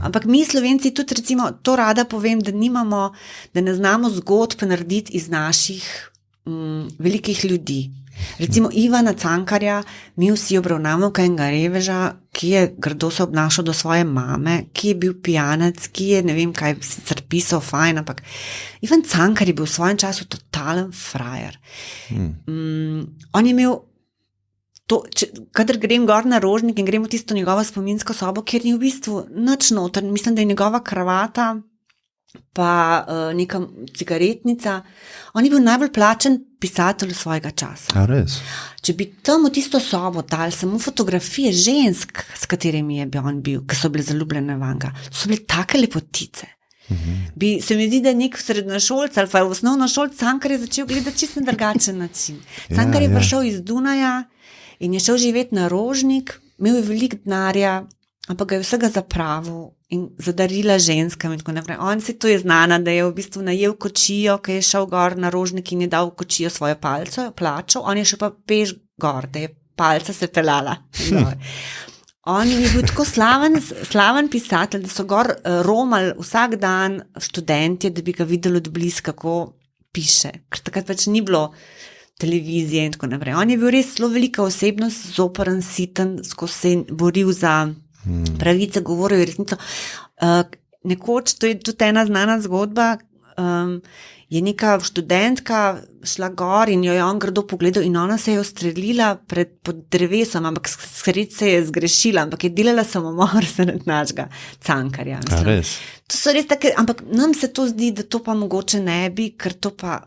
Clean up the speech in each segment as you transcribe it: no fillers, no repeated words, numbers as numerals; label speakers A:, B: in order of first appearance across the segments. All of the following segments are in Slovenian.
A: Ampak mi Slovenci tudi recimo to rada povem, da ne znamo zgodb narediti iz naših velikih ljudi. Recimo Ivana Cankarja, mi vsi obravnavamo kot enega reveža, ki je grdo se obnašal do svoje mame, ki je bil pijanec, ki je ne vem kaj sicer pisal fajn, ampak Ivan Cankar je bil v svojem času totalen frajer. On je imel kadar grem gor na Rožnik in grem v tisto njegovo spominsko sobo, kjer ni v bistvu nič noter, mislim, da je njegova kravata pa neka cigaretnica. On je bil najbolj plačen pisatelj svojega časa.
B: A res?
A: Če bi tam v tisto sobo dali samo fotografije žensk, s katerimi je on bil, ki so bile zaljubljene vanga, so bile take lepotice. Se mi zdi, da je nek srednjošolc ali pa osnovnošolc Cankar je začel gledati čisto na drugačen način. Cankar je prišel iz Dunaja in je šel živeti na Rožnik, imel je veliko denarja, ampak ga je vsega zapravil in zadarila ženskam in tako naprej. On se to je znana, da je v bistvu najel kočijo, ki je šel gor na Rožnik in je dal kočijo svojo plačo, on je šel pa peš gor, da je palca se pelala. On je bil tako slaven pisatelj, da so gor romali vsak dan študentje, da bi ga videli od blizu, kako piše. Ker takrat pač ni bilo televizije in tako naprej. On je bil res zelo velika osebnost, zoporen, siten, skozi se boril za pravice, govoril je resnico. Nekoč, to je tudi ena znana zgodba, je neka študentka šla gor in jo je on grdo pogledal in ona se je ustrelila pod drevesom, ampak sred se je zgrešila, ampak je delala samomor zaradi našega Cankarja. To so res take, ampak nam se to zdi, da to pa mogoče ne bi, ker to pa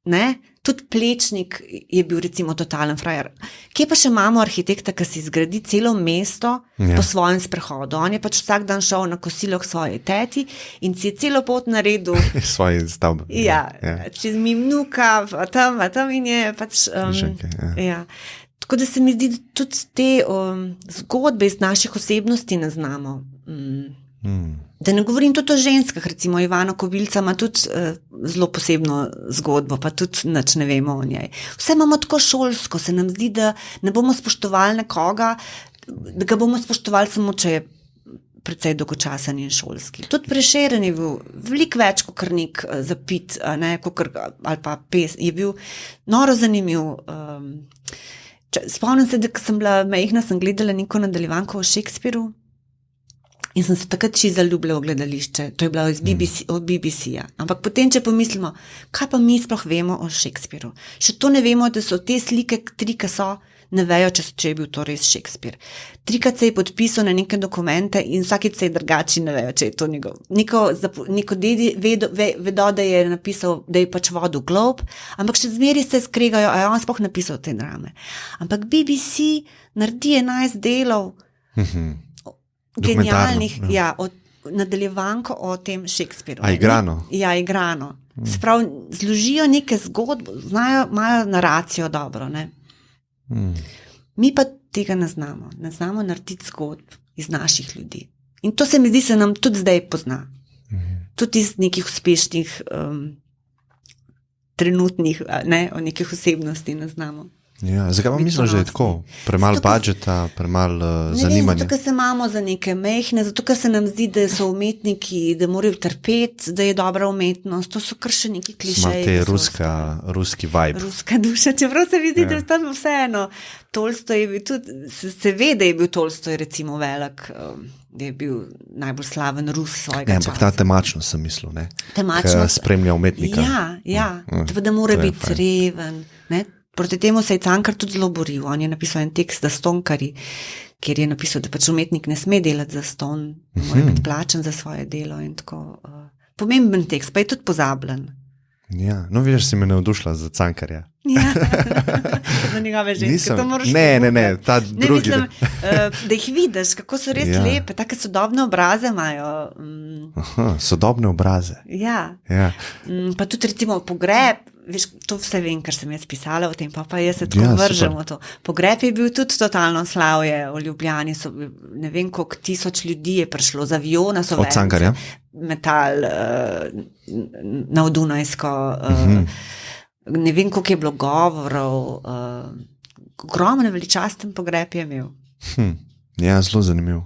A: ne. Tudi Plečnik je bil recimo totalen frajer. Kje pa še imamo arhitekta, ki si zgradi celo mesto po svojem sprehodu? On je pač vsak dan šel na kosilo k svoji teti in si je celo pot naredil
B: svoje stavbe.
A: Čez Mimnuka, tam in je pač Tako da se mi zdi, da tudi te zgodbe iz naših osebnosti ne znamo. Da ne govorim tudi o ženskah, recimo Ivana Kobilca ima tudi zelo posebno zgodbo, pa tudi nič ne vemo o njej. Vse imamo tako šolsko, se nam zdi, da ne bomo spoštovali nekoga, da ga bomo spoštovali samo, če je precej dolgočasen in šolski. Tudi Prešeren je bil veliko več kot nek zapit, ali pa pes, je bil noro zanimiv. Spomnim se, da ko sem bila majhna, sem gledala neko nadaljevanko o Shakespeareu, in sem se takrat zaljubila v gledališče. To je bilo od BBC-ja. Ampak potem, če pomislimo, kaj pa mi sploh vemo o Shakespeareu? Še to ne vemo, da so te slike, trika so, ne vejo, če je bil to res Shakespeare. Trikrat se je podpisal na neke dokumente in vsakič se je drugači, ne vejo, če je to njegov. Neko vedo, da je napisal, da je pač vodil Globe, ampak še zmeri se skregajo, a je on sploh napisal te drame. Ampak BBC naredi 11 delov, genialnih, nadaljevanko o tem Shakespeareu.
B: A igrano?
A: Ja, igrano. Sprav, zložijo neke zgodbe, imajo naracijo dobro, ne? Mi pa tega ne znamo. Ne znamo narediti zgodb iz naših ljudi. In to se mi zdi, se nam tudi zdaj pozna. Tudi iz nekih uspešnih trenutnih, o nekih osebnosti ne znamo.
B: Zakaj pa mislim, že je tako? Premal budžeta, premal zanimanja?
A: Zato, ker se imamo za neke mehne, zato, ker se nam zdi, da so umetniki, da morajo trpeti, da je dobra umetnost, to so kar še neki klišeji.
B: Ruski vibe.
A: Ruska duša, čeprav se mi zdi, da je tam vseeno. Tolstoj je bil tudi, se ve, da je bil Tolstoj recimo velik, da je bil najbolj slaven Rus svojega časa.
B: Ampak ta temačnost sem mislil, ne?
A: Temačnost.
B: Spremlja umetnika.
A: Da mora biti reven, ne? Proti temu se je Cankar tudi zelo boril. On je napisal en tekst za Stonkari, kjer je napisal, da pač umetnik ne sme delati za ston, mora biti plačen za svoje delo in tako. Pomemben tekst, pa je tudi pozabljen.
B: No vidiš, si me navdušila za Cankarja.
A: Za njegove ženske, to moraš
B: Ne, ta drugi.
A: Mislim, da jih vidiš, kako so res lepe, take sodobne obraze imajo.
B: Sodobne obraze.
A: Pa tudi recimo pogreb, veš, to vse vem, kar sem jaz pisala o tem, pa jaz se tako vržem v to. Pogreb je bil tudi totalno slavje v Ljubljani, ne vem, koliko 1000 ljudi je prišlo z aviona, so
B: od Cankarja?
A: Metal na Dunajsko, ne vem, koliko je bilo govorov, ogromen veličasten pogreb je imel.
B: Zelo zanimiv.